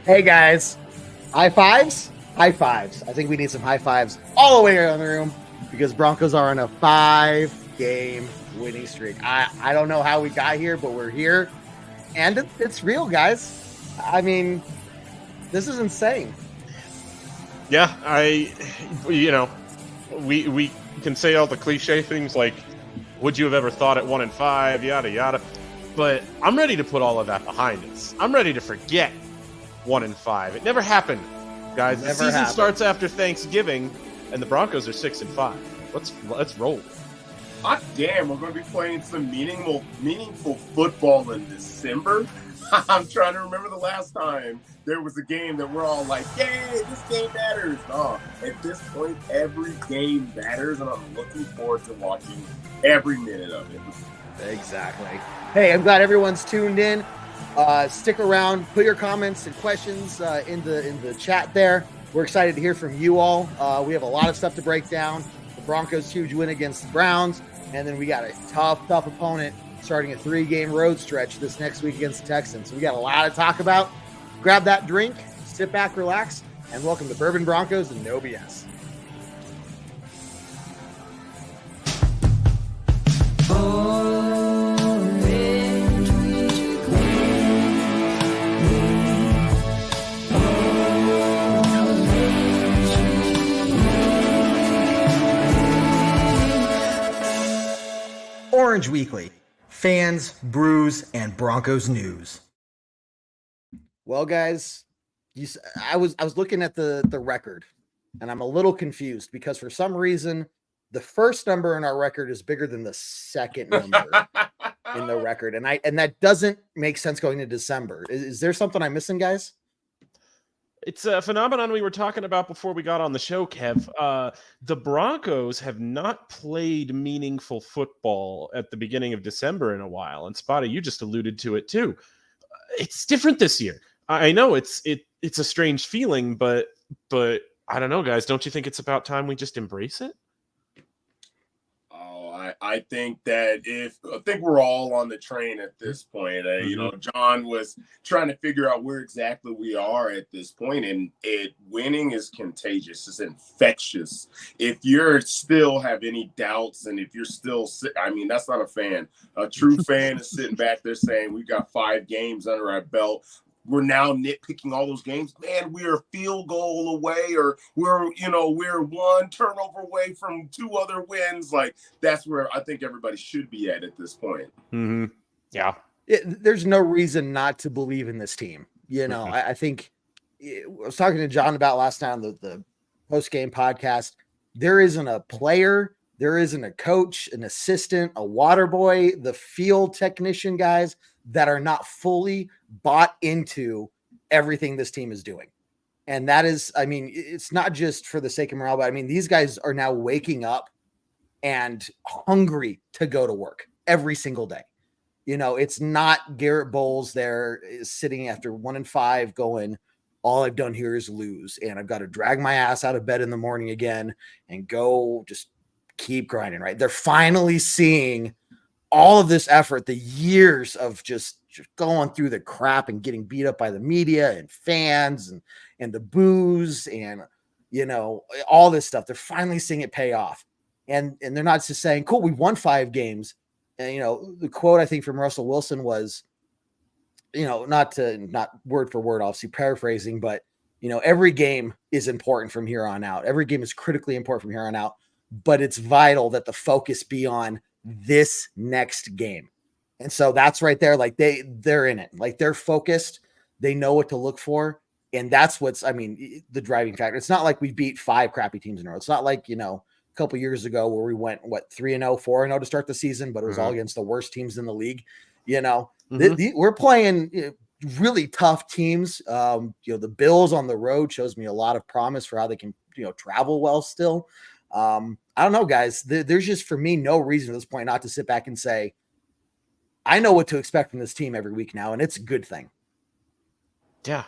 Hey guys, high fives? High fives. I think we need some high fives all the way around the room because Broncos are on a 5-game winning streak. I don't know how we got here, but we're here, and it's real, guys. I mean, this is insane. Yeah, we can say all the cliche things like, would you have ever thought at 1-5, yada yada, but I'm ready to put all of that behind us. I'm ready to forget 1-5. It never happened, guys. The season starts after Thanksgiving, and the Broncos are 6-5. Let's roll. Hot damn, we're going to be playing some meaningful football in December. I'm trying to remember the last time there was a game that we're all like, yay, this game matters. No, at this point, every game matters, and I'm looking forward to watching every minute of it. Exactly. Hey, I'm glad everyone's tuned in. Stick around, put your comments and questions in the chat there. We're excited to hear from you all. We have a lot of stuff to break down. The Broncos' huge win against the Browns, and then we got a tough opponent starting a 3-game road stretch this next week against the Texans. So we got a lot to talk about. Grab that drink, sit back, relax, and welcome to Bourbon, Broncos and No B.S. Orange Weekly. Fans, brews, and Broncos news. Well, guys, I was looking at the record, and I'm a little confused because for some reason the first number in our record is bigger than the second number in the record, and that doesn't make sense going into December. Is there something I'm missing, guys? It's a phenomenon we were talking about before we got on the show, Kev. The Broncos have not played meaningful football at the beginning of December in a while. And Spotty, you just alluded to it too. It's different this year. I know it's a strange feeling, but I don't know, guys. Don't you think it's about time we just embrace it? I think we're all on the train at this point. You know, John was trying to figure out where exactly we are at this point, and winning is contagious. It's infectious. If you're still have any doubts, and if you're still, that's not a fan. A true fan is sitting back there saying, "We got 5 games under our belt. We're now nitpicking all those games. Man, we're a field goal away, or we're 1 turnover away from 2 other wins." Like, that's where I think everybody should be at this point. Mm-hmm. Yeah. There's no reason not to believe in this team. You know, I think I was talking to John about last night on the post-game podcast. There isn't a player, there isn't a coach, an assistant, a water boy, the field technician guys that are not fully bought into everything this team is doing. And that is, it's not just for the sake of morale, but these guys are now waking up and hungry to go to work every single day. You know, it's not Garrett Bowles there sitting after 1-5 going, all I've done here is lose. And I've got to drag my ass out of bed in the morning again and go just keep grinding, right? They're finally seeing all of this effort, the years of just going through the crap and getting beat up by the media and fans and the booze and, all this stuff. They're finally seeing it pay off. And they're not just saying, cool, we won 5 games. And, the quote I think from Russell Wilson was, not word for word, obviously paraphrasing, but, every game is important from here on out. Every game is critically important from here on out, but it's vital that the focus be on this next game. And so that's right there. Like they're in it, like they're focused. They know what to look for. And that's what's, the driving factor. It's not like we beat 5 crappy teams in a row. It's not like, a couple years ago where we went 3-0, 4-0 to start the season, but it was all against the worst teams in the league. We're playing really tough teams. The Bills on the road shows me a lot of promise for how they can, travel well still. I don't know, guys. There's just, for me, no reason at this point not to sit back and say, I know what to expect from this team every week now, and it's a good thing. Yeah.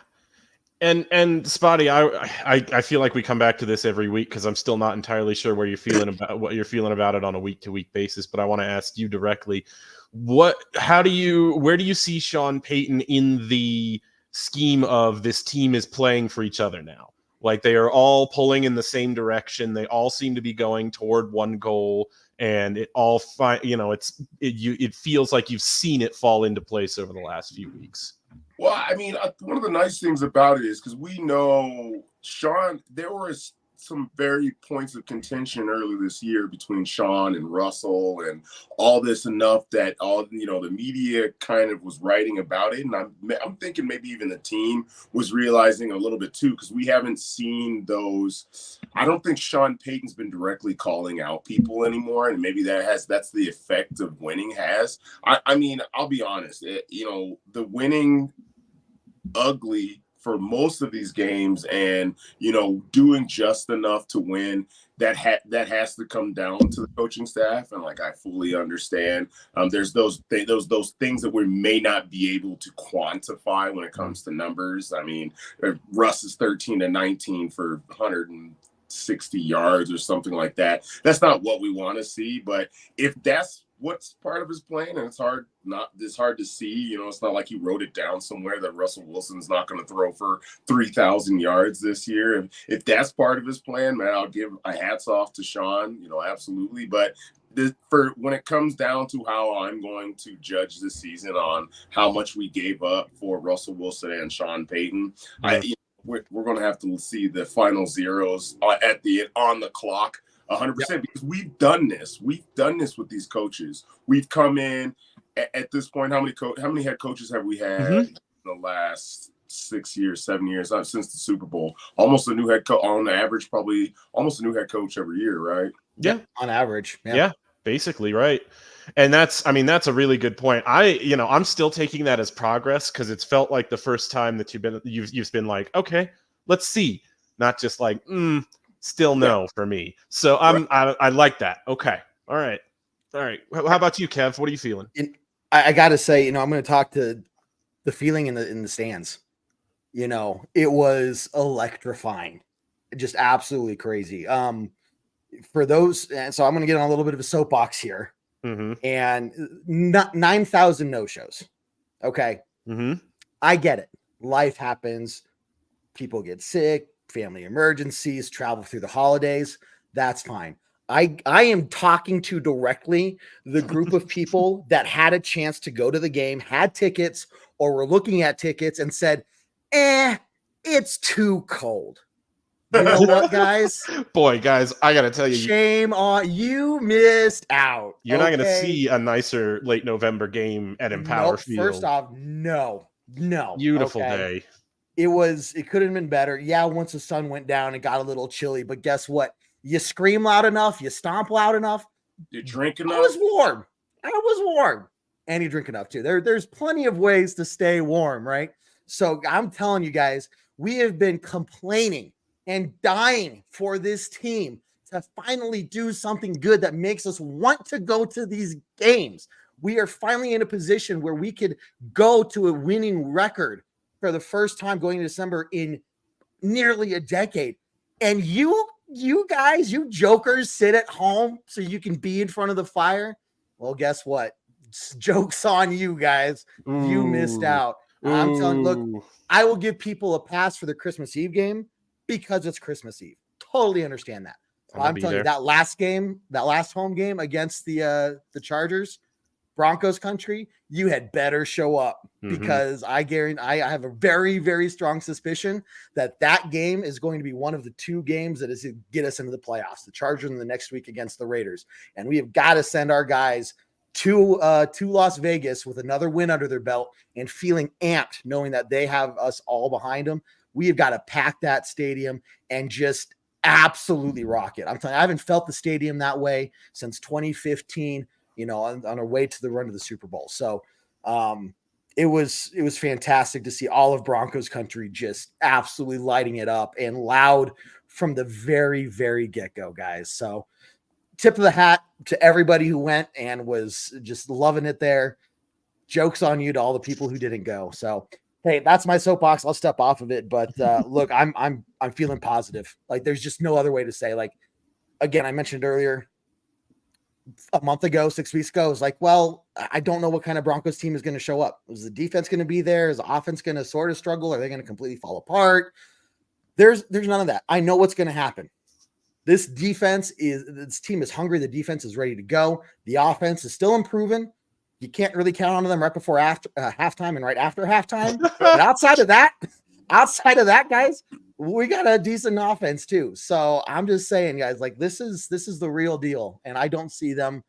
And Spotty, I feel like we come back to this every week because I'm still not entirely sure where you're feeling about it on a week-to-week basis. But I want to ask you directly, where do you see Sean Payton in the scheme of this team is playing for each other now. Like they are all pulling in the same direction. They all seem to be going toward one goal, and it all it feels like you've seen it fall into place over the last few weeks. Well, I mean, one of the nice things about it is because we know Sean, there was some very points of contention early this year between Sean and Russell and all this, enough that all, the media kind of was writing about it. And I'm thinking maybe even the team was realizing a little bit too, because we haven't seen those. I don't think Sean Payton's been directly calling out people anymore. And maybe that's the effect of winning has. I mean, I'll be honest, the winning ugly for most of these games, and doing just enough to win, that has to come down to the coaching staff. And like, I fully understand there's those things that we may not be able to quantify when it comes to numbers. I mean, Russ is 13-19 for 160 yards or something like that. That's not what we want to see, but if that's what's part of his plan, and it's hard to see, it's not like he wrote it down somewhere that Russell Wilson's not going to throw for 3,000 yards this year. If that's part of his plan, man, I'll give a hats off to Sean, absolutely. But when it comes down to how I'm going to judge this season on how much we gave up for Russell Wilson and Sean Payton, we're going to have to see the final zeros on the clock 100%, because we've done this. We've done this with these coaches. We've come in at this point. How many head coaches have we had in the last 6 years, 7 years, since the Super Bowl? Almost a new head coach on average, probably almost a new head coach every year, right? Yeah, on average. Yeah, basically, right. And that's a really good point. I'm still taking that as progress, because it's felt like the first time that you've been like, okay, let's see, not just like still no for me. So I like that. Okay. All right. How about you, Kev? What are you feeling? I got to say, I'm going to talk to the feeling in the stands. It was electrifying, just absolutely crazy. For those, and so I'm going to get on a little bit of a soapbox here. And 9,000 no-shows. Okay. I get it. Life happens. People get sick, family emergencies, travel through the holidays. That's fine. I am talking to directly the group of people that had a chance to go to the game, had tickets, or were looking at tickets and said, it's too cold. You know what, guys? Boy, guys, I got to tell you. Shame on you, missed out. You're not going to see a nicer late November game at Empower Field. First off, no. Beautiful day. It could have been better. Yeah, once the sun went down, it got a little chilly, but guess what? You scream loud enough, you stomp loud enough, you drink enough. I was warm. And you drink enough too. There's plenty of ways to stay warm, right? So I'm telling you guys, we have been complaining and dying for this team to finally do something good that makes us want to go to these games. We are finally in a position where we could go to a winning record for the first time going to December in nearly a decade. And you guys, you jokers, sit at home so you can be in front of the fire. Well, guess what? Joke's on you guys. Ooh. You missed out. I'm telling you, look, I will give people a pass for the Christmas Eve game because it's Christmas Eve. Totally understand that. I'm telling you, that last home game against the Chargers, Broncos country, you had better show up, because I have a very, very strong suspicion that game is going to be one of the two games that is to get us into the playoffs. The Chargers in the next week against the Raiders, and we have got to send our guys to Las Vegas with another win under their belt and feeling amped, knowing that they have us all behind them. We have got to pack that stadium and just absolutely rock it. I'm telling you, I haven't felt the stadium that way since 2015. On our way to the run to the Super Bowl. So it was fantastic to see all of Broncos country just absolutely lighting it up and loud from the very, very get-go, guys. So tip of the hat to everybody who went and was just loving it there. Joke's on you to all the people who didn't go. So, hey, that's my soapbox. I'll step off of it. But look, I'm feeling positive. Like, there's just no other way to say. Like, again, I mentioned earlier, a month ago, 6 weeks ago, it was like, well, I don't know what kind of Broncos team is going to show up. Is the defense going to be there? Is the offense going to sort of struggle? Are they going to completely fall apart? There's none of that. I know what's going to happen. This team is hungry. The defense is ready to go. The offense is still improving. You can't really count on them right before halftime and right after halftime. But outside of that, guys, we got a decent offense too. So I'm just saying, guys, like this is the real deal. And I don't see them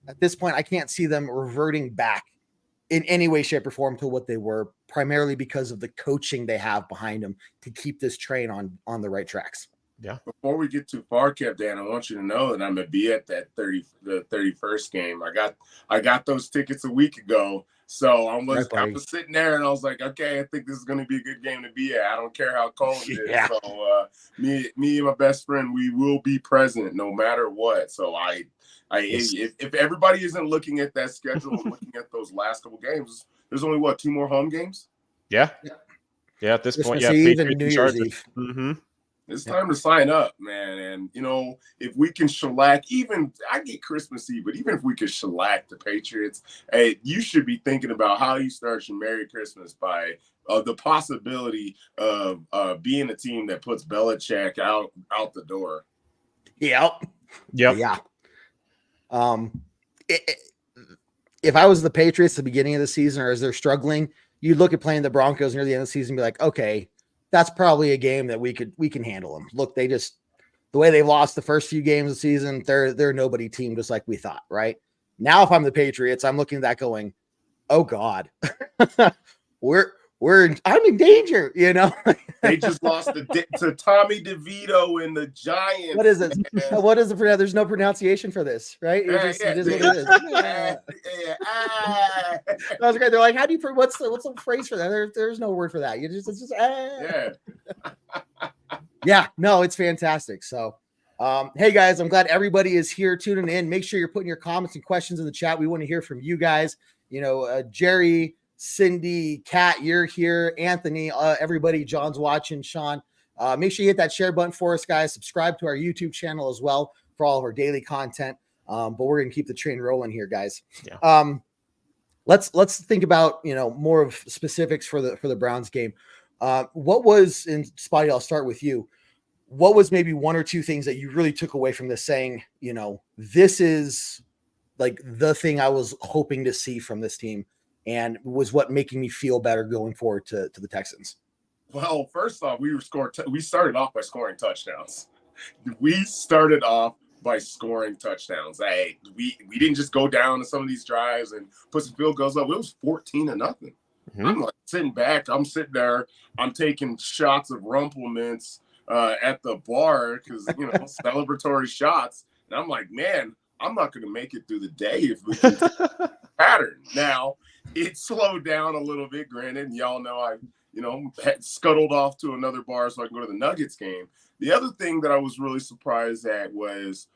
at this point. I can't see them reverting back in any way, shape, or form to what they were, primarily because of the coaching they have behind them to keep this train on the right tracks. Yeah. Before we get too far, Kev, Dan, I want you to know that I'm gonna be at that the 31st game. I got those tickets a week ago, so I was sitting there and I was like, okay, I think this is gonna be a good game to be at. I don't care how cold it is. Yeah. So me and my best friend, we will be present no matter what. So if everybody isn't looking at that schedule and looking at those last couple games, there's only 2 more home games. Yeah. At this point, yeah, Eve and New Year's Eve. Mm-hmm. It's time to sign up, man. And, if we can shellac, I get Christmas Eve, but even if we could shellac the Patriots, hey, you should be thinking about how you start your Merry Christmas by the possibility of being a team that puts Belichick out the door. Yep. Yeah. If I was the Patriots at the beginning of the season, or as they're struggling, you'd look at playing the Broncos near the end of the season and be like, okay, that's probably a game that we can handle them. Look, the way they lost the first few games of the season, they're a nobody team, just like we thought, right? Now, if I'm the Patriots, I'm looking at that going, oh God, I'm in danger, They just lost to Tommy DeVito and the Giants. What is it? What is it? There's no pronunciation for this, right? It is what it is. That was great. They're like, how do you? What's the phrase for that? There's no word for that. Yeah. No, it's fantastic. So, hey guys, I'm glad everybody is here tuning in. Make sure you're putting your comments and questions in the chat. We want to hear from you guys. Jerry, Cindy, Kat, you're here. Anthony, everybody, John's watching. Sean, make sure you hit that share button for us, guys. Subscribe to our YouTube channel as well for all of our daily content. But we're gonna keep the train rolling here, guys. Yeah. Let's think about more of specifics for the Browns game. What was, and Spotty, I'll start with you. What was maybe 1 or 2 things that you really took away from this, saying, this is like the thing I was hoping to see from this team, and was what making me feel better going forward to the Texans? Well, first off, we started off by scoring touchdowns. We started off by scoring touchdowns. Hey, we didn't just go down to some of these drives and put some field goals up. It was 14-0. Mm-hmm. I'm like sitting back. I'm sitting there. I'm taking shots of Rumplements at the bar because, celebratory shots. And I'm like, man, I'm not going to make it through the day if we can pattern. Now, it slowed down a little bit, granted. And y'all know I had scuttled off to another bar so I can go to the Nuggets game. The other thing that I was really surprised at was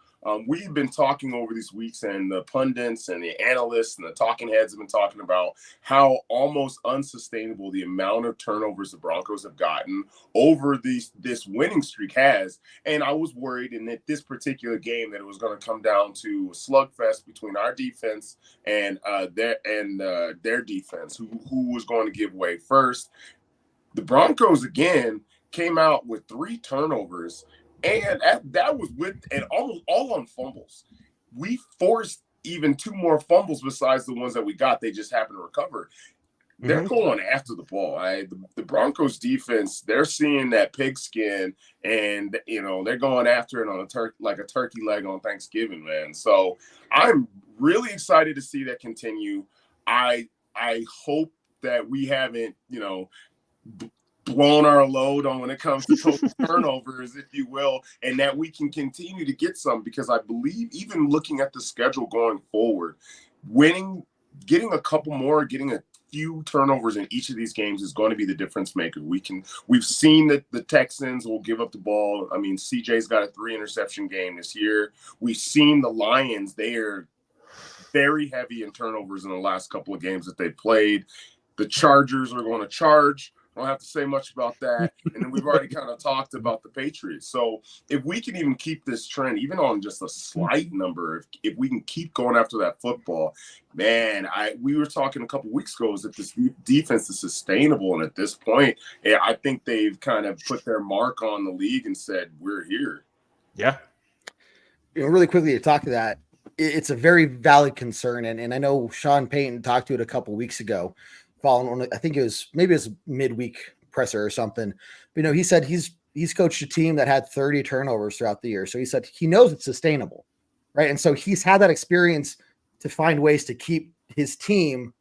we've been talking over these weeks, and the pundits and the analysts and the talking heads have been talking about how almost unsustainable the amount of turnovers the Broncos have gotten over this winning streak has. And I was worried in this particular game that it was going to come down to a slugfest between our defense and their defense, who was going to give way first. The Broncos, again, came out with 3 turnovers, and that was almost all on fumbles. We forced even 2 more fumbles besides the ones that we got. They just happened to recover. They're going after the ball. The Broncos defense, they're seeing that pigskin, and they're going after it on like a turkey leg on Thanksgiving, man. So I'm really excited to see that continue. I hope that we haven't blown our load on when it comes to total turnovers, if you will, and that we can continue to get some, because I believe, even looking at the schedule going forward, getting a couple more, getting a few turnovers in each of these games is going to be the difference maker. We've seen that the Texans will give up the ball. I mean, CJ's got a 3-interception game this year. We've seen the Lions, they are very heavy in turnovers in the last couple of games that they played. The Chargers are going to charge. I don't have to say much about that. And then we've already kind of talked about the Patriots. So if we can even keep this trend, even on just a slight number, if we can keep going after that football, man, we were talking a couple weeks ago is that this defense is sustainable. And at this point, I think they've kind of put their mark on the league and said, we're here. Yeah. Really quickly to talk to that, it's a very valid concern. And I know Sean Payton talked to it a couple weeks ago. Following, I think it was midweek presser or something. But, he said he's coached a team that had 30 turnovers throughout the year. So he said he knows it's sustainable, right? And so he's had that experience to find ways to keep his team,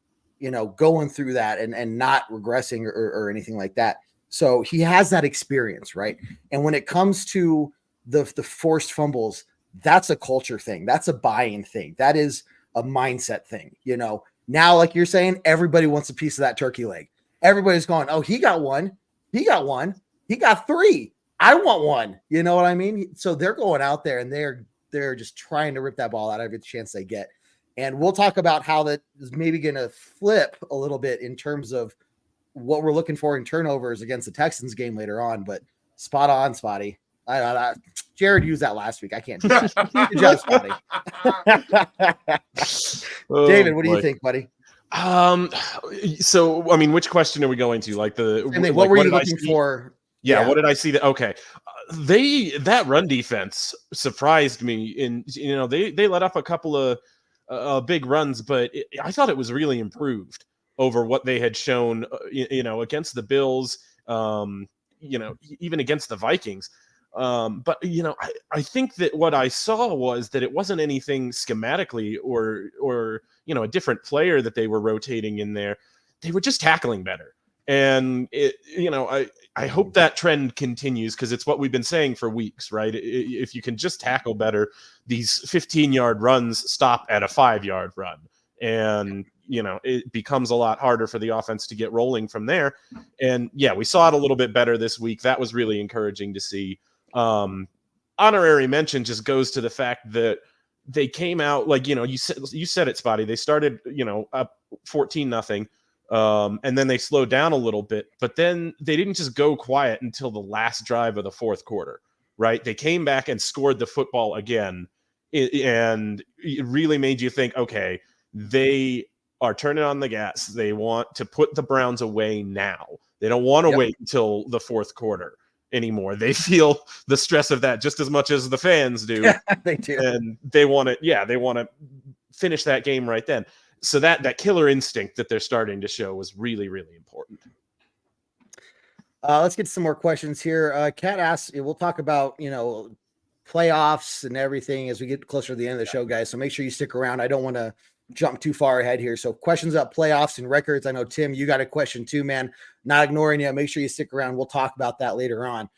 going through that and not regressing or anything like that. So he has that experience, right? And when it comes to the forced fumbles, that's a culture thing. That's a buy-in thing. That is a mindset thing, Now, like you're saying, everybody wants a piece of that turkey leg. Everybody's going, oh, he got one. He got one. He got three. I want one. You know what I mean? So they're going out there and they're just trying to rip that ball out every chance they get. And we'll talk about how that is maybe going to flip a little bit in terms of what we're looking for in turnovers against the Texans game later on. But spot on, Spotty. Jared used that last week. I can't do that. Good job, Spotty. David, what do you think, buddy? So, I mean, which question are we going to? Like what were you looking for? Yeah, what did I see? Okay. That run defense surprised me. They let up a couple of big runs, but I thought it was really improved over what they had shown, against the Bills, even against the Vikings. But I think that what I saw was that it wasn't anything schematically or a different player that they were rotating in there. They were just tackling better. And I hope that trend continues because it's what we've been saying for weeks, right? If you can just tackle better, these 15-yard runs stop at a 5-yard run. And, it becomes a lot harder for the offense to get rolling from there. And yeah, we saw it a little bit better this week. That was really encouraging to see. Honorary mention just goes to the fact that they came out like, you said it, Spotty. They started, up 14-0. And then they slowed down a little bit, but then they didn't just go quiet until the last drive of the fourth quarter, right? They came back and scored the football again. And it really made you think, okay, they are turning on the gas. They want to put the Browns away now. They don't want to wait until the fourth quarter anymore. They feel the stress of that just as much as the fans do. They do. And they want to finish that game right then. So that killer instinct that they're starting to show was really, really important. Let's get some more questions here. Kat asks, we'll talk about, playoffs and everything as we get closer to the end of the show, guys. So make sure you stick around. I don't want to jump too far ahead here. So questions about playoffs and records. I know, Tim, you got a question too, man. Not ignoring you. Make sure you stick around. We'll talk about that later on.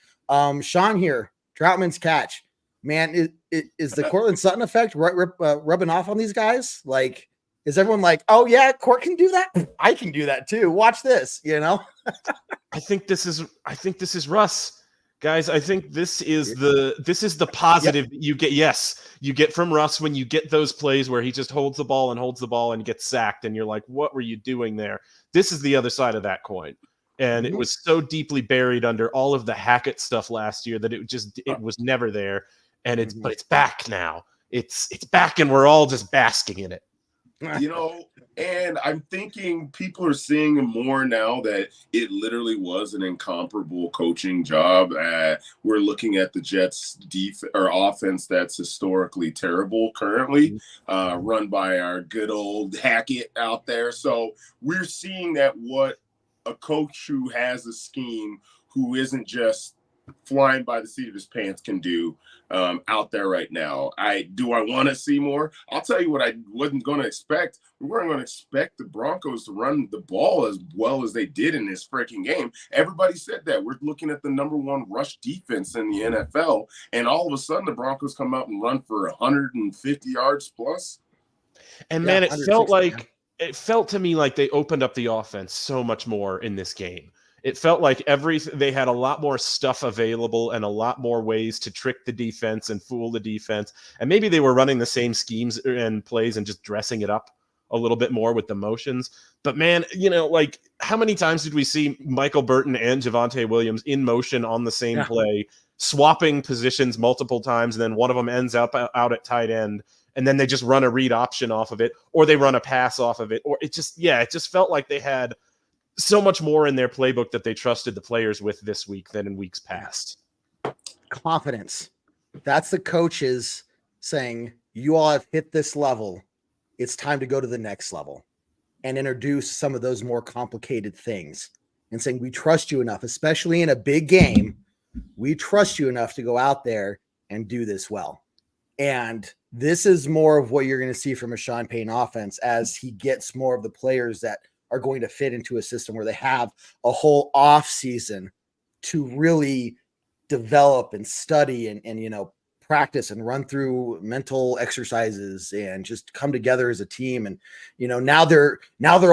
Sean here, Troutman's catch. Man, is the Cortland Sutton effect rubbing off on these guys? Like, is everyone like, oh yeah, Court can do that? I can do that too. Watch this, I think this is Russ. Guys, I think this is the positive that you get. Yes, you get from Russ when you get those plays where he just holds the ball and gets sacked, and you're like, what were you doing there? This is the other side of that coin. And it was so deeply buried under all of the Hackett stuff last year that it was never there. And but it's back now. It's back, and we're all just basking in it. And I'm thinking people are seeing more now that it literally was an incomparable coaching job. We're looking at the Jets' offense that's historically terrible currently, run by our good old Hackett out there. So we're seeing that what a coach who has a scheme, who isn't just flying by the seat of his pants, can do out there right now. Do I want to see more? I'll tell you what I wasn't going to expect. We weren't going to expect the Broncos to run the ball as well as they did in this freaking game. Everybody said that. We're looking at the number one rush defense in the NFL, and all of a sudden the Broncos come out and run for 150 yards plus. And man, it felt to me like they opened up the offense so much more in this game. It felt like they had a lot more stuff available and a lot more ways to trick the defense and fool the defense. And maybe they were running the same schemes and plays and just dressing it up a little bit more with the motions. But man, like how many times did we see Michael Burton and Javonte Williams in motion on the same play, swapping positions multiple times, and then one of them ends up out at tight end, and then they just run a read option off of it, or they run a pass off of it, or it just felt like they had so much more in their playbook that they trusted the players with this week than in weeks past. Confidence. That's the coaches saying, you all have hit this level. It's time to go to the next level and introduce some of those more complicated things, and saying, we trust you enough, especially in a big game. We trust you enough to go out there and do this well. And this is more of what you're going to see from a Sean Payton offense as he gets more of the players that are going to fit into a system where they have a whole off season to really develop and study and practice and run through mental exercises and just come together as a team. And, now they're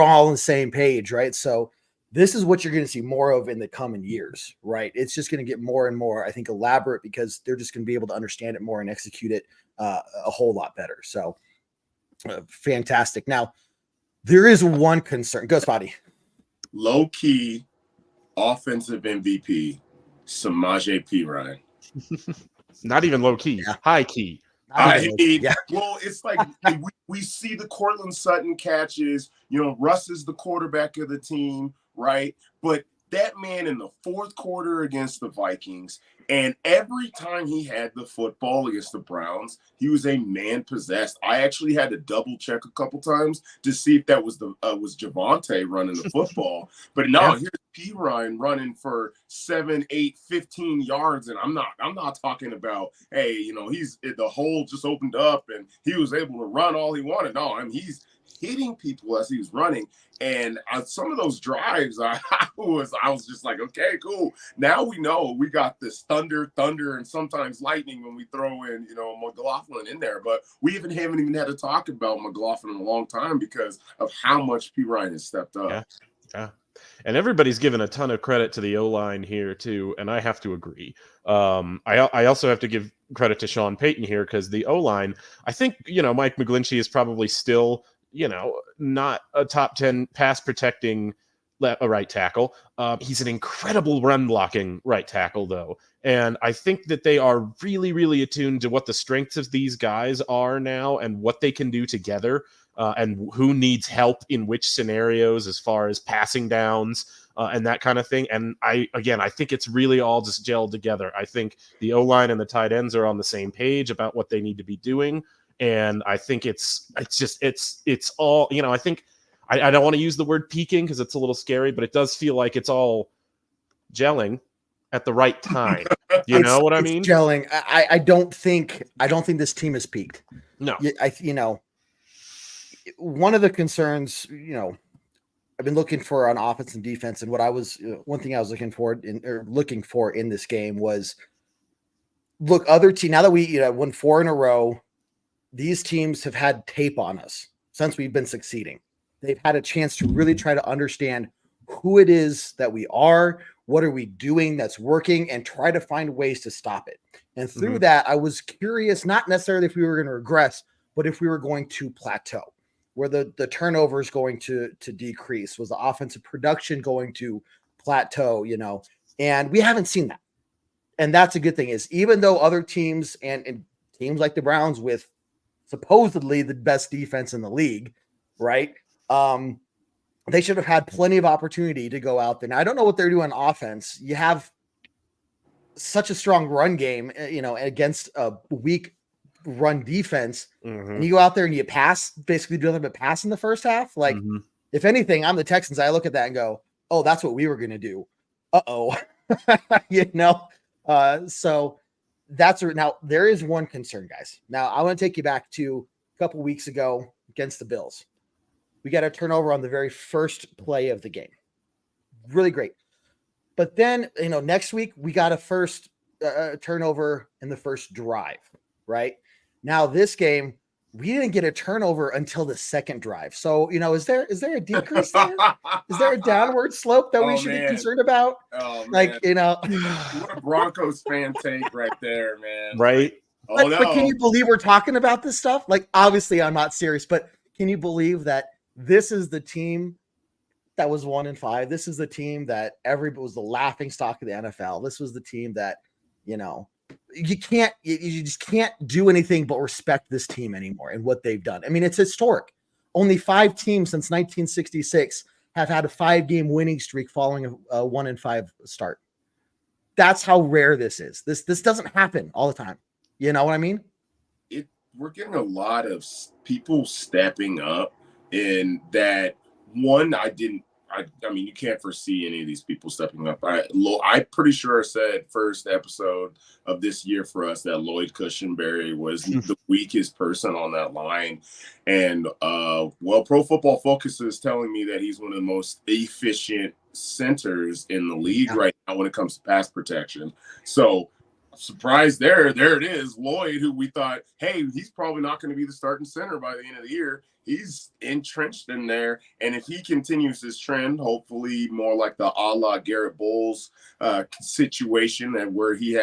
all on the same page, right? So this is what you're going to see more of in the coming years, right? It's just going to get more and more, I think, elaborate, because they're just going to be able to understand it more and execute it a whole lot better. So fantastic. Now, there is one concern. Go, Spotty. Low key offensive MVP, Samaje Perine. Not even low key, high key. Well, it's like we see the Cortland Sutton catches. Russ is the quarterback of the team, right? But that man in the fourth quarter against the Vikings, and every time he had the football against the Browns, he was a man possessed. I actually had to double check a couple times to see if that was was Javonte running the football. But no, here's Perine running for 7, 8, 15 yards, and I'm not talking about, hey, he's the hole just opened up and he was able to run all he wanted. No, he's hitting people as he was running. And some of those drives, I was just like, okay, cool. Now we know we got this thunder, and sometimes lightning when we throw in, McLaughlin in there. But we haven't even had to talk about McLaughlin in a long time because of how much Perine has stepped up. Yeah. And everybody's given a ton of credit to the O-line here too, and I have to agree. I also have to give credit to Sean Payton here, because the O-line, I think, Mike McGlinchey is probably still, not a top 10 pass protecting right tackle. He's an incredible run blocking right tackle, though. And I think that they are really, really attuned to what the strengths of these guys are now and what they can do together, and who needs help in which scenarios as far as passing downs and that kind of thing. And I think it's really all just gelled together. I think the O-line and the tight ends are on the same page about what they need to be doing. And I think it's all, I think I don't want to use the word peaking because it's a little scary, but it does feel like it's all gelling at the right time. You know what I mean? Gelling. I don't think this team has peaked. No. One of the concerns, I've been looking for on offense and defense, and one thing I was looking for in this game was, look, other team, now that we won 4 in a row, these teams have had tape on us since we've been succeeding. They've had a chance to really try to understand who it is that we are, what are we doing that's working, and try to find ways to stop it. And through that, I was curious, not necessarily if we were going to regress, but if we were going to plateau, where the turnover is going to decrease. Was the offensive production going to plateau, and we haven't seen that. And that's a good thing, is even though other teams and teams like the Browns with supposedly the best defense in the league, right? They should have had plenty of opportunity to go out there. Now, I don't know what they're doing on offense. You have such a strong run game, against a weak run defense, and you go out there and you basically do nothing but pass in the first half. Like, if anything, I'm the Texans. I look at that and go, oh, that's what we were going to do. So that's now there is one concern, guys. Now I want to take you back to a couple weeks ago against the Bills. We got a turnover on the very first play of the game. Really great. But then, next week we got a first turnover in the first drive, right? Now this game, we didn't get a turnover until the second drive. So, is there a decrease there? Is there a downward slope that we should be concerned about? Oh, like, what a Broncos fan take right there, man. Right. But can you believe we're talking about this stuff? Like, obviously I'm not serious, but Can you believe that this is the team that was 1-5? This is the team that everybody was the laughing stock of the NFL. This was the team that, you just can't do anything but respect this team anymore and what they've done. I mean, it's historic. Only 5 teams since 1966 have had a 5-game winning streak following a 1-5 start. That's how rare this is. This doesn't happen all the time. You know what I mean? We're getting a lot of people stepping up in that. One, I mean, you can't foresee any of these people stepping up. I'm pretty sure I said first episode of this year for us that Lloyd Cushenberry was the weakest person on that line. And, Pro Football Focus is telling me that he's one of the most efficient centers in the league right now when it comes to pass protection. So, surprise there it is. Lloyd, who we thought, hey, he's probably not going to be the starting center by the end of the year. He's entrenched in there. And if he continues his trend, hopefully more like the a la Garrett Bowles situation, and where he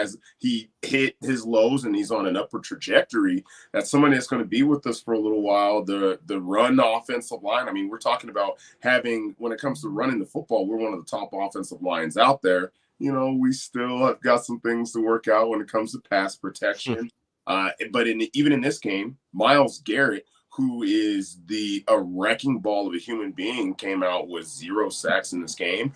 hit his lows and he's on an upward trajectory, that's somebody that's going to be with us for a little while. The run offensive line, I mean, we're talking about when it comes to running the football, we're one of the top offensive lines out there. We still have got some things to work out when it comes to pass protection. But even in this game, Myles Garrett, who is a wrecking ball of a human being, came out with 0 sacks in this game.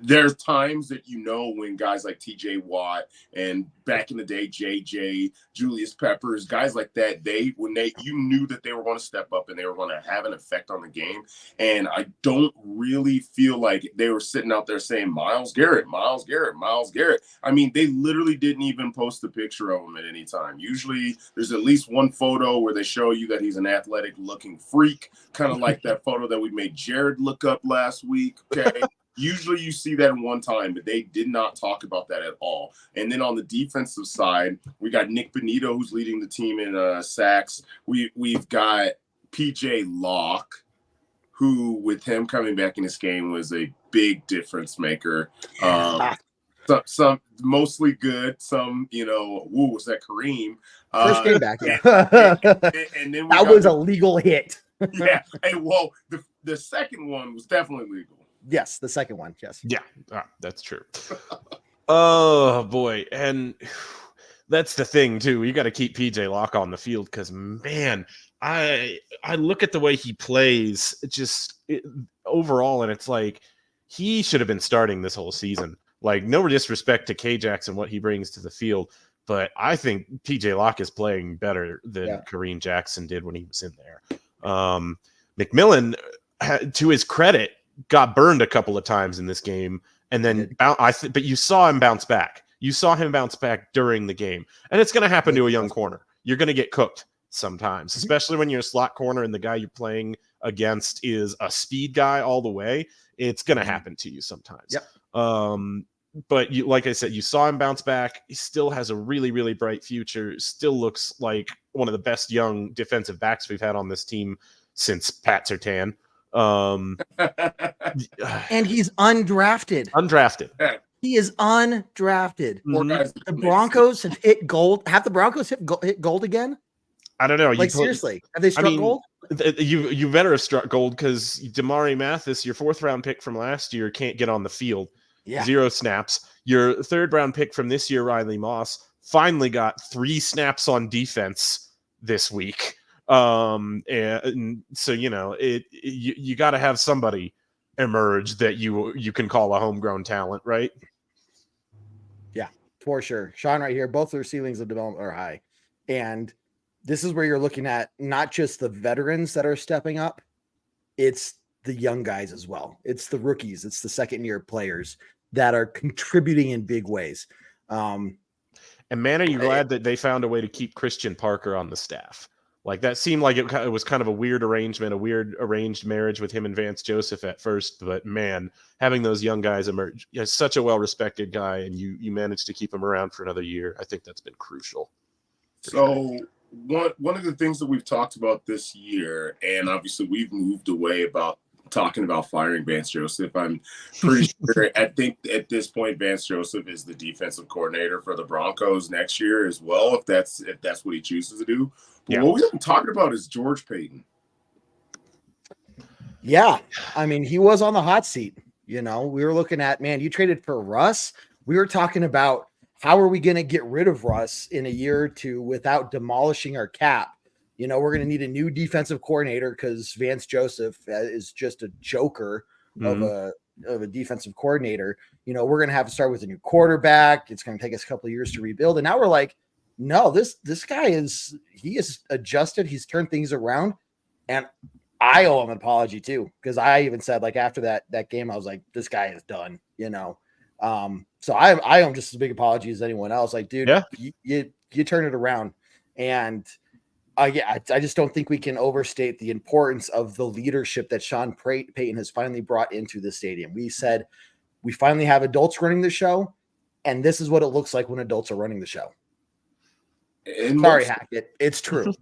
There's times that when guys like TJ Watt and back in the day JJ, Julius Peppers, guys like that, you knew that they were going to step up and they were going to have an effect on the game. And I don't really feel like they were sitting out there saying Myles Garrett, Myles Garrett, Myles Garrett. I mean, they literally didn't even post a picture of him at any time. Usually there's at least one photo where they show you that he's an athletic looking freak, kind of like that photo that we made Jared look up last week. Okay. Usually you see that in one time, but they did not talk about that at all. And then on the defensive side, we got Nick Benito, who's leading the team in sacks. We've got PJ Locke, who with him coming back in this game was a big difference maker. Some mostly good, some, was that Kareem? First game back. And then that was a legal hit. Yeah. Hey, well, the second one was definitely legal. Yes, the second one. Yes. Yeah, that's true. Oh boy, and that's the thing too. You got to keep PJ Locke on the field because, man, I look at the way he plays, overall, and it's like he should have been starting this whole season. Like, no disrespect to K-Jax and what he brings to the field, but I think PJ Locke is playing better than Kareem Jackson did when he was in there. McMillan, to his credit, got burned a couple of times in this game, and then but you saw him bounce back. You saw him bounce back during the game, and it's going to happen to a young corner. You're going to get cooked sometimes, especially when you're a slot corner and the guy you're playing against is a speed guy all the way. It's going to happen to you sometimes. Yep. But like I said, you saw him bounce back. He still has a really, really bright future. Still looks like one of the best young defensive backs we've had on this team since Pat Surtain. And he's undrafted. He is undrafted. The Broncos have hit gold. Have the Broncos hit gold again? I don't know. Seriously, have they struck gold? You better have struck gold because Damari Mathis, your 4th round pick from last year, can't get on the field. 0 snaps. Your 3rd round pick from this year, Riley Moss, finally got 3 snaps on defense this week. And so you got to have somebody emerge that you can call a homegrown talent, right? Yeah, for sure. Sean, right here, both their ceilings of development are high, and this is where you're looking at not just the veterans that are stepping up, it's the young guys as well. It's the rookies, it's the second-year players that are contributing in big ways. And man, are you glad that they found a way to keep Christian Parker on the staff? Like, that seemed like it was kind of a weird arrangement, a weird arranged marriage with him and Vance Joseph at first. But man, having those young guys emerge, such a well-respected guy, and you managed to keep him around for another year. I think that's been crucial. So one of the things that we've talked about this year, and obviously we've moved away about talking about firing Vance Joseph. I'm pretty sure I think at this point Vance Joseph is the defensive coordinator for the Broncos next year as well, if that's what he chooses to do. But what we haven't talked about is George Payton. Yeah. I mean, he was on the hot seat. We were looking at, man, you traded for Russ. We were talking about how are we going to get rid of Russ in a year or two without demolishing our cap? We're going to need a new defensive coordinator because Vance Joseph is just a joker of a defensive coordinator. We're going to have to start with a new quarterback. It's going to take us a couple of years to rebuild. And now we're like, no, this guy is adjusted. He's turned things around. And I owe him an apology too, because I even said, like, after that game, I was like, this guy is done, So I owe him just as big apology as anyone else. Like, dude, you turn it around. And I just don't think we can overstate the importance of the leadership that Sean Payton has finally brought into the stadium. We said we finally have adults running the show, and this is what it looks like when adults are running the show. And sorry, Hackett, it's true.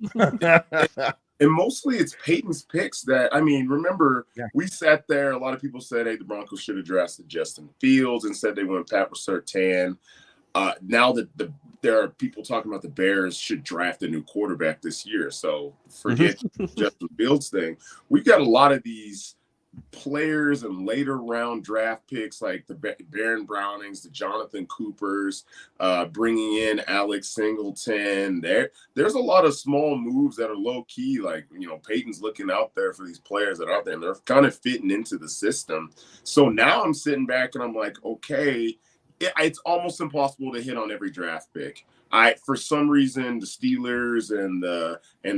And mostly it's Peyton's picks that, I mean, remember, we sat there, a lot of people said, hey, the Broncos should have drafted Justin Fields and said they went Pat Surtain. Now that there are people talking about the Bears should draft a new quarterback this year. So forget Justin Fields thing. We've got a lot of these players and later round draft picks like the Baron Brownings, the Jonathan Coopers, bringing in Alex Singleton. There's a lot of small moves that are low key. Like, Peyton's looking out there for these players that are out there and they're kind of fitting into the system. So now I'm sitting back and I'm like, okay, it's almost impossible to hit on every draft pick. For some reason, the Steelers and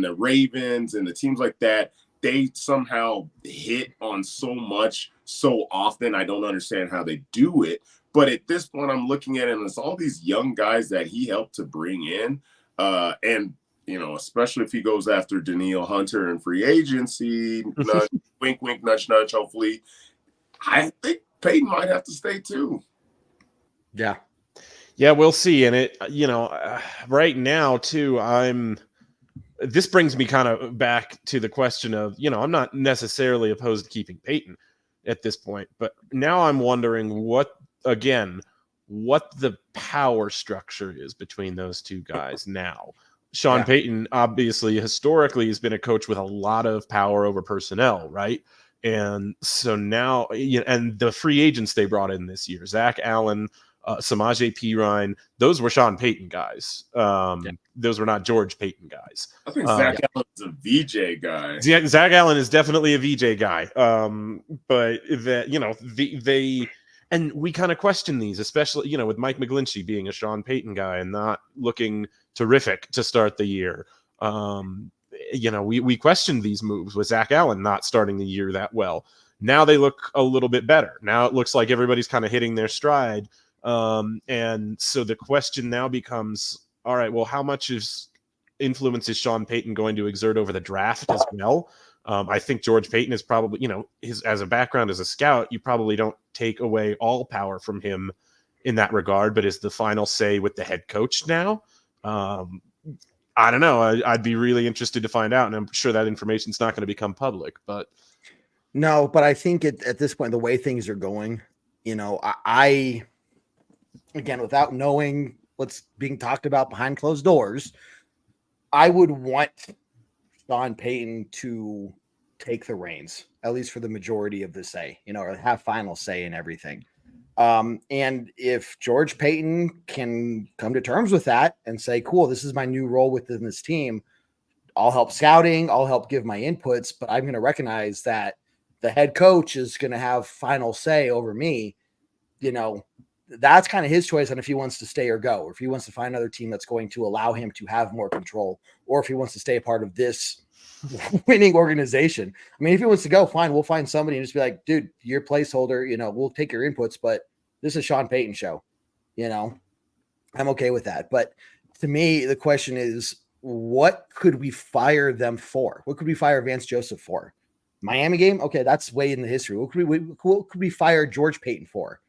the Ravens and the teams like that, they somehow hit on so much so often. I don't understand how they do it. But at this point, I'm looking at it and it's all these young guys that he helped to bring in. And, especially if he goes after Danielle Hunter in free agency, nudge, wink, wink, nudge, nudge, hopefully. I think Peyton might have to stay too. Yeah. Yeah, we'll see. And it, right now too, this brings me kind of back to the question of, I'm not necessarily opposed to keeping Peyton at this point, but now I'm wondering what the power structure is between those two guys now. Sean Payton, obviously, historically, has been a coach with a lot of power over personnel, right? And so now, and the free agents they brought in this year, Zach Allen, Samaje Perine, those were Sean Payton guys. Those were not George Payton guys. I think Zach Allen's a VJ guy. Zach Allen is definitely a VJ guy. But that, and we kind of question these, especially, with Mike McGlinchey being a Sean Payton guy and not looking terrific to start the year. We questioned these moves with Zach Allen not starting the year that well. Now they look a little bit better. Now it looks like everybody's kind of hitting their stride. And so the question now becomes, all right, well, how much influence is Sean Payton going to exert over the draft as well? I think George Payton is probably, as a background as a scout, you probably don't take away all power from him in that regard, but is the final say with the head coach now? I don't know. I'd be really interested to find out, and I'm sure that information's not going to become public, but. No, but I think at this point, the way things are going, again, without knowing what's being talked about behind closed doors, I would want Sean Payton to take the reins, at least for the majority of the say, or have final say in everything. And if George Payton can come to terms with that and say, cool, this is my new role within this team, I'll help scouting, I'll help give my inputs, but I'm going to recognize that the head coach is going to have final say over me, that's kind of his choice on if he wants to stay or go, or if he wants to find another team that's going to allow him to have more control, or if he wants to stay a part of this winning organization. I mean, if he wants to go, fine, we'll find somebody and just be like, dude, you're placeholder, we'll take your inputs, but this is a Sean Payton show. I'm okay with that. But to me, the question is, what could we fire them for? What could we fire Vance Joseph for? Miami game? Okay, that's way in the history. What could we fire George Payton for?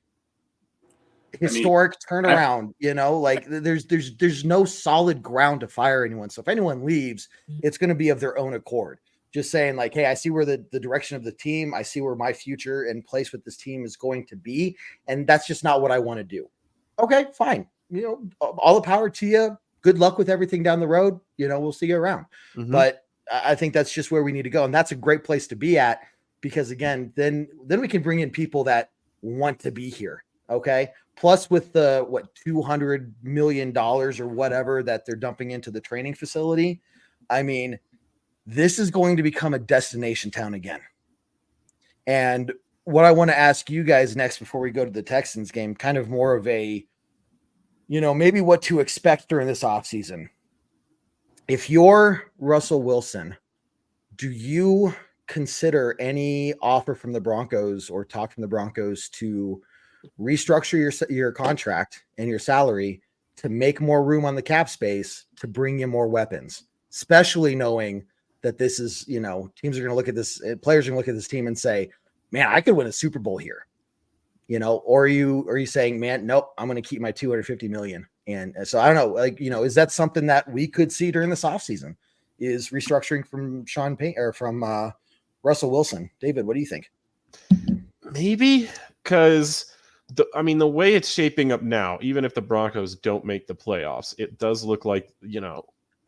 Historic turnaround, there's no solid ground to fire anyone. So if anyone leaves, it's going to be of their own accord. Just saying, like, hey, I see where the direction of the team, I see where my future and place with this team is going to be, and that's just not what I want to do. Okay, fine. All the power to you. Good luck with everything down the road. We'll see you around. Mm-hmm. But I think that's just where we need to go, and that's a great place to be at. because again, then we can bring in people that want to be here. Okay. Plus with the $200 million or whatever that they're dumping into the training facility. I mean, this is going to become a destination town again. And what I want to ask you guys next before we go to the Texans game, kind of more of a, maybe what to expect during this offseason. If you're Russell Wilson, do you consider any offer from the Broncos or talk from the Broncos to restructure your contract and your salary to make more room on the cap space to bring you more weapons, especially knowing that this is, teams are going to look at this, players are going to look at this team and say, man, I could win a Super Bowl here, or are you saying, man, nope, I'm going to keep my $250 million. And so I don't know, is that something that we could see during this offseason, is restructuring from Sean Payne or from Russell Wilson? David, what do you think? Maybe, because the way it's shaping up now, even if the Broncos don't make the playoffs, it does look like,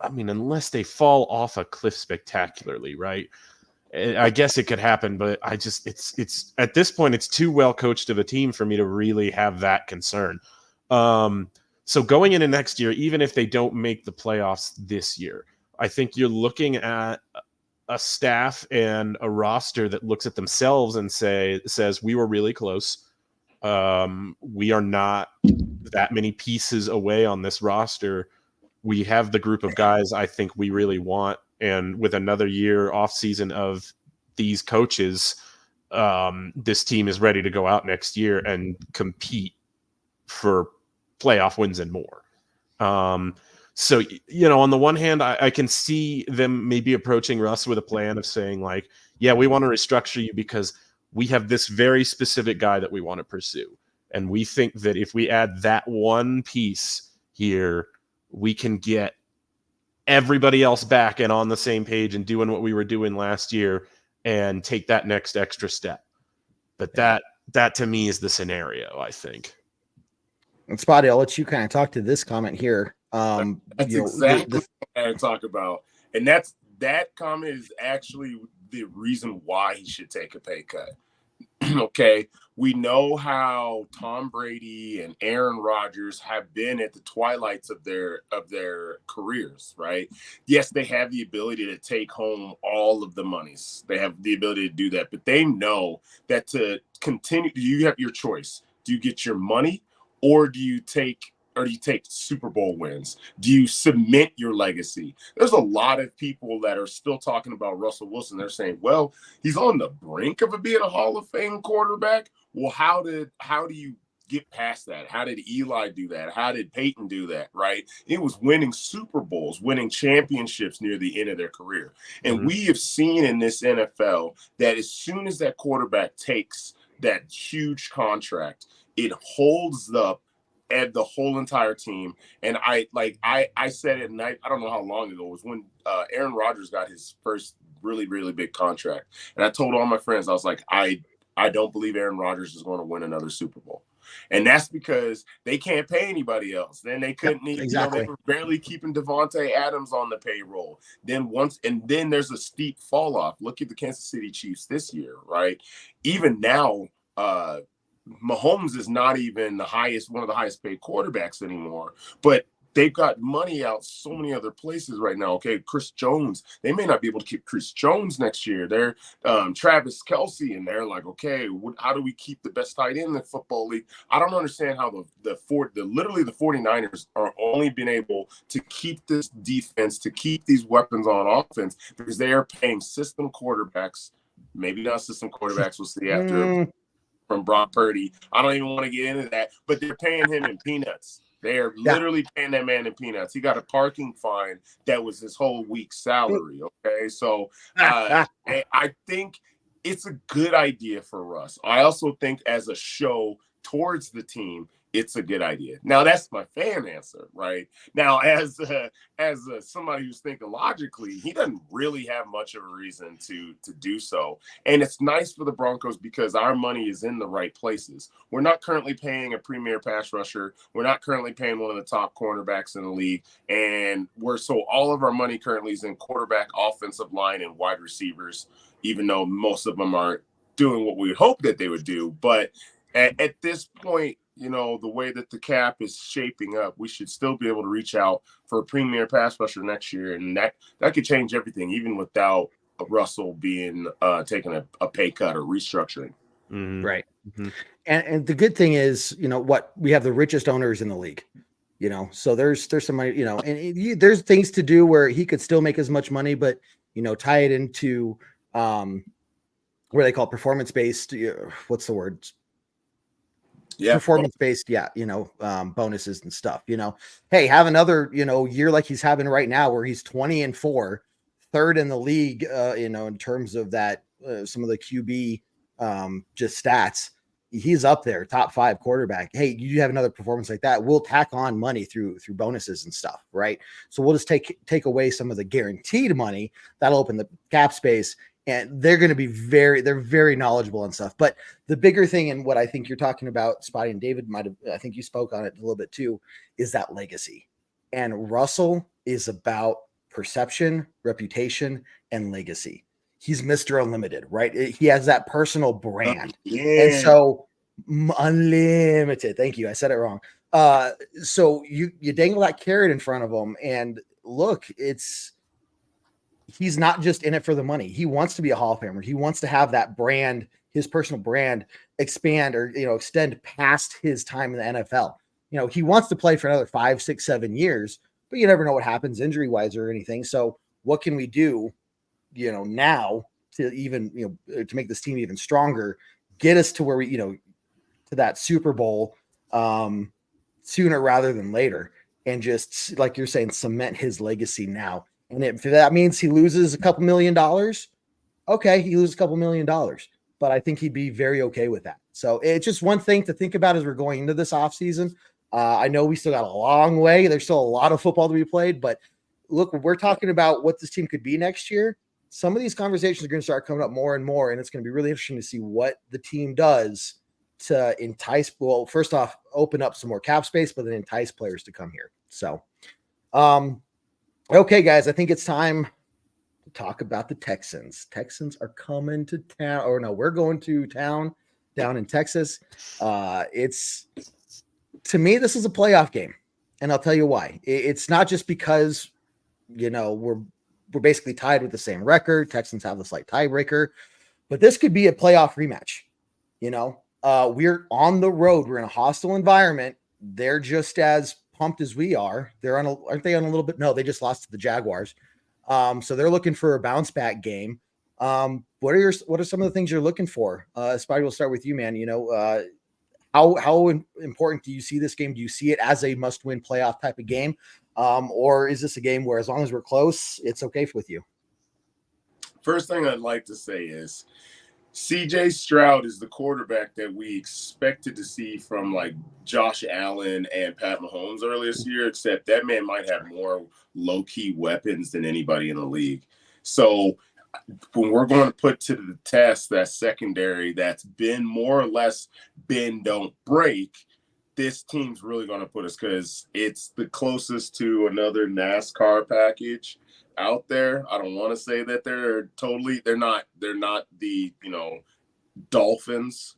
unless they fall off a cliff spectacularly, right? I guess it could happen, but it's at this point, it's too well coached of a team for me to really have that concern. So going into next year, even if they don't make the playoffs this year, I think you're looking at a staff and a roster that looks at themselves and says, we were really close. We are not that many pieces away on this roster. We have the group of guys I think we really want. And with another year off season of these coaches, this team is ready to go out next year and compete for playoff wins and more. So, on the one hand, I can see them maybe approaching Russ with a plan of saying like, yeah, we want to restructure you because we have this very specific guy that we want to pursue. And we think that if we add that one piece here, we can get everybody else back and on the same page and doing what we were doing last year and take that next extra step. But that to me is the scenario, I think. And Spotty, I'll let you kind of talk to this comment here. That's exactly what I talk about. And that comment is actually the reason why he should take a pay cut. Okay. We know how Tom Brady and Aaron Rodgers have been at the twilights of their careers, right? Yes, they have the ability to take home all of the monies. They have the ability to do that, but they know that to continue, you have your choice. Do you get your money, or do you take Super Bowl wins? Do you cement your legacy? There's a lot of people that are still talking about Russell Wilson. They're saying, well, he's on the brink of being a Hall of Fame quarterback. Well, how do you get past that? How did Eli do that? How did Peyton do that, right? It was winning Super Bowls, winning championships near the end of their career. And we have seen in this NFL that as soon as that quarterback takes that huge contract, it holds up at the whole entire team. And I said it, and I don't know how long ago, it was when Aaron Rodgers got his first really, really big contract. And I told all my friends, I was like, I don't believe Aaron Rodgers is going to win another Super Bowl. And that's because they can't pay anybody else. Then they couldn't, exactly. They were barely keeping Devontae Adams on the payroll. Then there's a steep fall off. Look at the Kansas City Chiefs this year, right? Even now, Mahomes is not even one of the highest paid quarterbacks anymore, but they've got money out so many other places right now. Okay, Chris Jones, they may not be able to keep Chris Jones next year. They're Travis Kelce, and they're like, okay, how do we keep the best tight end in the football league? I don't understand how the 49ers are only been able to keep this defense, to keep these weapons on offense, because they are paying system quarterbacks, maybe not system quarterbacks, we'll see after from Brock Purdy. I don't even want to get into that, but they're paying him in peanuts. They are literally paying that man in peanuts. He got a parking fine that was his whole week's salary. Okay, so I think it's a good idea for Russ. I also think as a show towards the team, it's a good idea. Now that's my fan answer, right? Now, as somebody who's thinking logically, he doesn't really have much of a reason to do so. And it's nice for the Broncos because our money is in the right places. We're not currently paying a premier pass rusher. We're not currently paying one of the top cornerbacks in the league, and so all of our money currently is in quarterback, offensive line, and wide receivers. Even though most of them aren't doing what we would hope that they would do, but at this point, the way that the cap is shaping up, we should still be able to reach out for a premier pass rusher next year. And that could change everything, even without Russell being taking a pay cut or restructuring. Mm-hmm. Right. Mm-hmm. And the good thing is, we have the richest owners in the league, so there's some money, and there's things to do where he could still make as much money, but, tie it into where they call performance-based, what's the word? Yeah, performance-based, bonuses and stuff. Hey, have another, year like he's having right now, where he's 20-4, third in the league, in terms of that, some of the QB just stats. He's up there, top 5 quarterback. Hey, you have another performance like that, we'll tack on money through bonuses and stuff, right? So we'll just take away some of the guaranteed money that'll open the cap space. And they're going to be they're very knowledgeable and stuff. But the bigger thing, and what I think you're talking about, Spotty and David I think you spoke on it a little bit too, is that legacy. And Russell is about perception, reputation, and legacy. He's Mr. Unlimited, right? He has that personal brand. Yeah. And so unlimited. Thank you. I said it wrong. So you dangle that carrot in front of him, and look, he's not just in it for the money. He wants to be a Hall of Famer. He wants to have that brand, his personal brand, expand or, extend past his time in the NFL. He wants to play for another 5, 6, 7 years, but you never know what happens injury wise or anything. So what can we do, now to even, to make this team even stronger, get us to where we, to that Super Bowl sooner rather than later. And just like you're saying, cement his legacy now. And if that means he loses a couple $1 million, okay, he loses a couple $1 million. But I think he'd be very okay with that. So it's just one thing to think about as we're going into this offseason. I know we still got a long way. There's still a lot of football to be played. But look, we're talking about what this team could be next year. Some of these conversations are going to start coming up more and more. And it's going to be really interesting to see what the team does to entice, well, first off, open up some more cap space, but then entice players to come here. So, okay, guys, I think it's time to talk about the Texans. Texans are coming to town, or no, we're going to town down in Texas. To me, this is a playoff game, and I'll tell you why. It's not just because, we're basically tied with the same record. Texans have the slight tiebreaker, but this could be a playoff rematch. We're on the road. We're in a hostile environment. They're just as pumped as we are. Aren't they on a little bit? No, they just lost to the Jaguars. So they're looking for a bounce back game. What are some of the things you're looking for? Spidey, we'll start with you, man. How important do you see this game? Do you see it as a must win playoff type of game? Or is this a game where as long as we're close, it's okay with you? First thing I'd like to say is CJ Stroud is the quarterback that we expected to see from like Josh Allen and Pat Mahomes earlier this year, except that man might have more low-key weapons than anybody in the league. So when we're going to put to the test that secondary that's been more or less bend, don't break, this team's really going to put us, because it's the closest to another NASCAR package out there. I don't want to say that they're not the, Dolphins,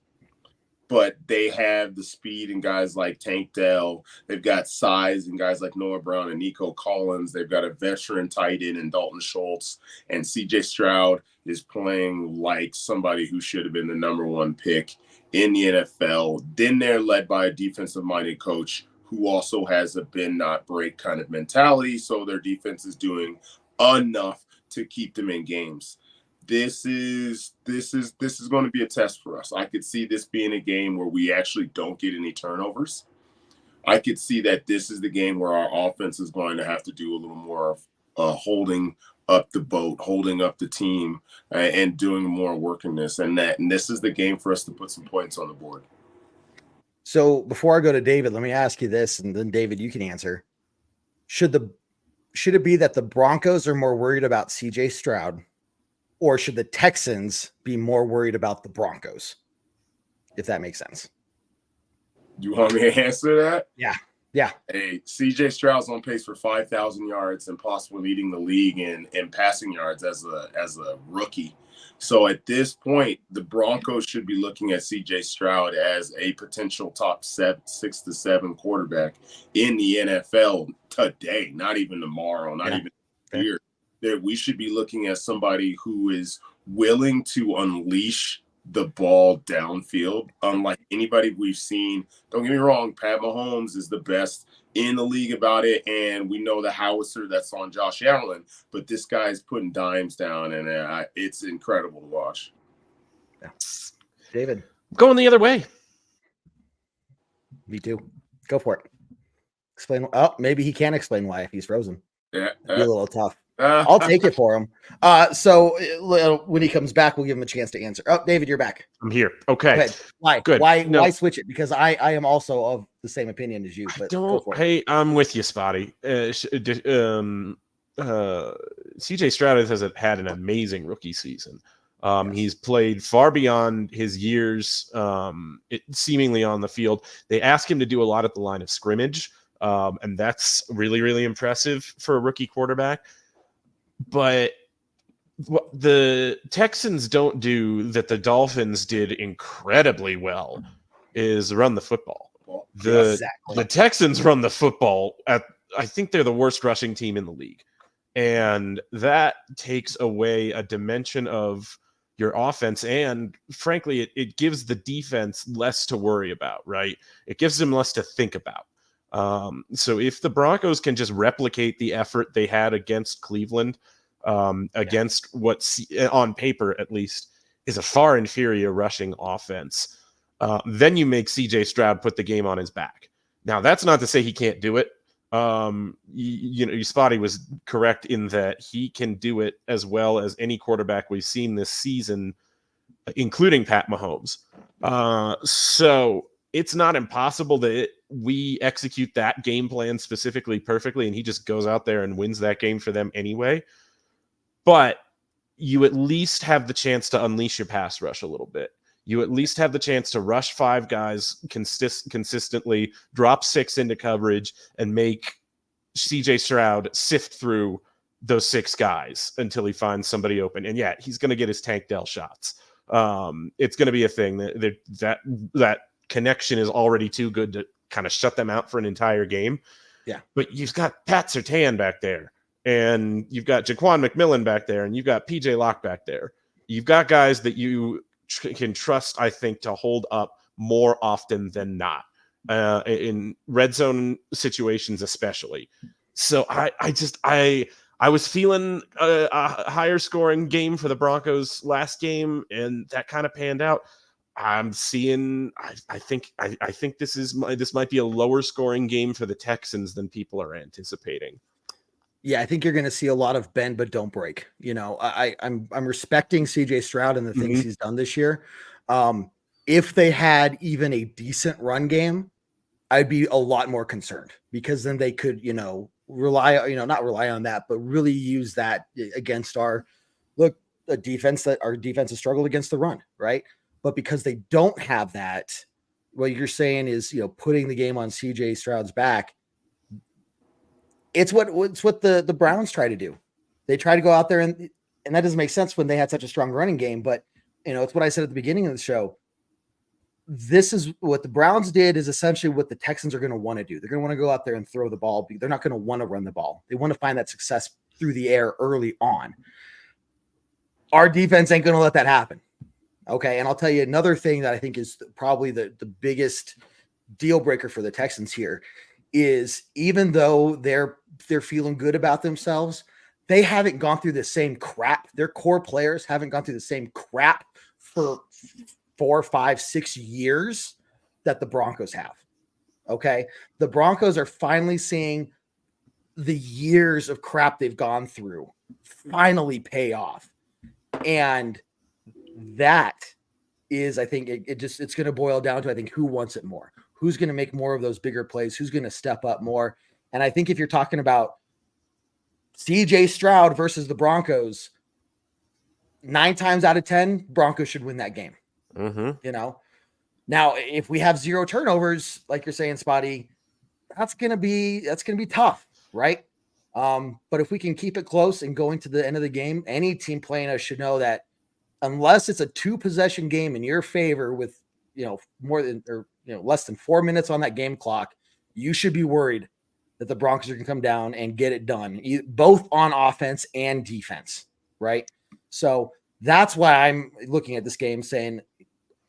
but they have the speed and guys like Tank Dell. They've got size and guys like Noah Brown and Nico Collins. They've got a veteran tight end in Dalton Schultz, and CJ Stroud is playing like somebody who should have been the number 1 pick in the NFL. Then they're led by a defensive-minded coach who also has a bend not break kind of mentality. So their defense is doing enough to keep them in games. This is going to be a test for us. I could see this being a game where we actually don't get any turnovers. I could see that this is the game where our offense is going to have to do a little more of holding up the boat, holding up the team, and doing more work in this. And this is the game for us to put some points on the board. So before I go to David, let me ask you this, and then David, you can answer. Should it be that the Broncos are more worried about CJ Stroud, or should the Texans be more worried about the Broncos? If that makes sense. You want me to answer that? Yeah. Hey, CJ Stroud's on pace for 5,000 yards and possibly leading the league in passing yards as a rookie. So at this point, the Broncos should be looking at CJ Stroud as a potential top 6 to 7 quarterback in the NFL today, not even tomorrow, not even here. That we should be looking at somebody who is willing to unleash the ball downfield, unlike anybody we've seen. Don't get me wrong, Pat Mahomes is the best in the league about it, and we know the howitzer that's on Josh Allen, but this guy's putting dimes down, and it's incredible to watch. Yeah. David, going the other way. Me too. Go for it. Explain. Oh, maybe he can't explain why if he's frozen. Yeah, It'd be a little tough. I'll take it for him. So when he comes back, we'll give him a chance to answer. Oh, David, you're back. I'm here. Okay. Why? Good. Why switch it? Because I am also of the same opinion as you. But Hey, I'm with you, Spotty. CJ Stroud has had an amazing rookie season. He's played far beyond his years, seemingly on the field. They ask him to do a lot at the line of scrimmage, and that's really, really impressive for a rookie quarterback. But what the Texans don't do that the Dolphins did incredibly well is run the football. The Texans run the football I think they're the worst rushing team in the league. And that takes away a dimension of your offense. And frankly, it gives the defense less to worry about, right? It gives them less to think about. So if the Broncos can just replicate the effort they had against Cleveland, against what on paper at least is a far inferior rushing offense, then you make CJ Stroud put the game on his back. Now that's not to say he can't do it. Spotty was correct in that he can do it as well as any quarterback we've seen this season, including Pat Mahomes. So it's not impossible that we execute that game plan specifically perfectly, and he just goes out there and wins that game for them anyway. But you at least have the chance to unleash your pass rush a little bit. You at least have the chance to rush 5 guys consistently, drop 6 into coverage, and make CJ Stroud sift through those 6 guys until he finds somebody open. And yeah, he's going to get his Tank Dell shots. It's going to be a thing that connection is already too good to kind of shut them out for an entire game. Yeah. But you've got Pat Surtain back there, and you've got Jaquan McMillan back there, and you've got PJ Locke back there. You've got guys that you can trust, I think, to hold up more often than not, in red zone situations especially. So I was feeling a higher scoring game for the Broncos last game, and that kind of panned out. I'm seeing. I think this might be a lower scoring game for the Texans than people are anticipating. Yeah, I think you're going to see a lot of bend but don't break. I'm respecting CJ Stroud and the things he's done this year. If they had even a decent run game, I'd be a lot more concerned, because then they could, not rely on that, but really use that against our defense has struggled against the run, right? But because they don't have that, what you're saying is, putting the game on CJ Stroud's back. It's what the Browns try to do. They try to go out there and that doesn't make sense when they had such a strong running game. But it's what I said at the beginning of the show. This is what the Browns did, is essentially what the Texans are going to want to do. They're going to want to go out there and throw the ball. They're not going to want to run the ball. They want to find that success through the air early on. Our defense ain't going to let that happen. Okay. And I'll tell you another thing that I think is probably the biggest deal breaker for the Texans here is, even though they're feeling good about themselves, they haven't gone through the same crap. Their core players haven't gone through the same crap for 4, 5, 6 years that the Broncos have. Okay. The Broncos are finally seeing the years of crap they've gone through finally pay off. And that is, I think it's going to boil down to, I think, who wants it more. who's going to make more of those bigger plays, who's going to step up more. And I think if you're talking about CJ Stroud versus the Broncos, 9 times out of 10, Broncos should win that game. You know, now if we have 0 turnovers, like you're saying, Spotty, that's gonna be tough, right? But if we can keep it close and go into the end of the game, any team playing us should know that unless it's a 2-possession game in your favor with, you know, more than, or, you know, less than 4 minutes on that game clock, you should be worried that the Broncos are going to come down and get it done, both on offense and defense, right? So that's why I'm looking at this game saying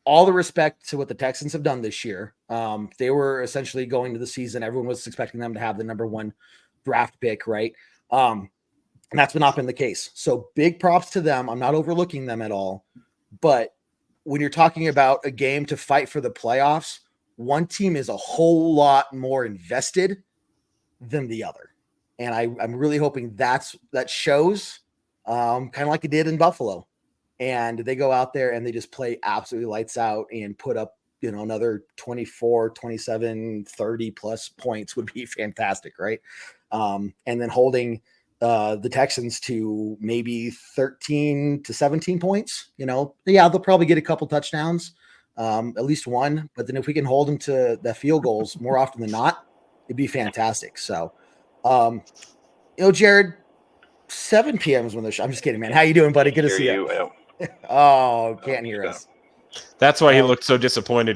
all the respect to what the Texans have done this year. They were essentially going to the season. Everyone was expecting them to have the number 1 draft pick, right? And that's not been the case. So big props to them. I'm not overlooking them at all. But when you're talking about a game to fight for the playoffs, one team is a whole lot more invested than the other. And I'm really hoping that shows, kind of like it did in Buffalo. And they go out there and they just play absolutely lights out and put up, you know, another 24, 27, 30 plus points would be fantastic, right? And then holding the Texans to maybe 13 to 17 points, you know, yeah, they'll probably get a couple touchdowns, at least one. But then if we can hold them to the field goals more often than not, it'd be fantastic. So, you know, Jared, 7 p.m. is when the show. I'm just kidding, man. How you doing, buddy? Good to see you. Oh, can't hear us. That's why he looked so disappointed.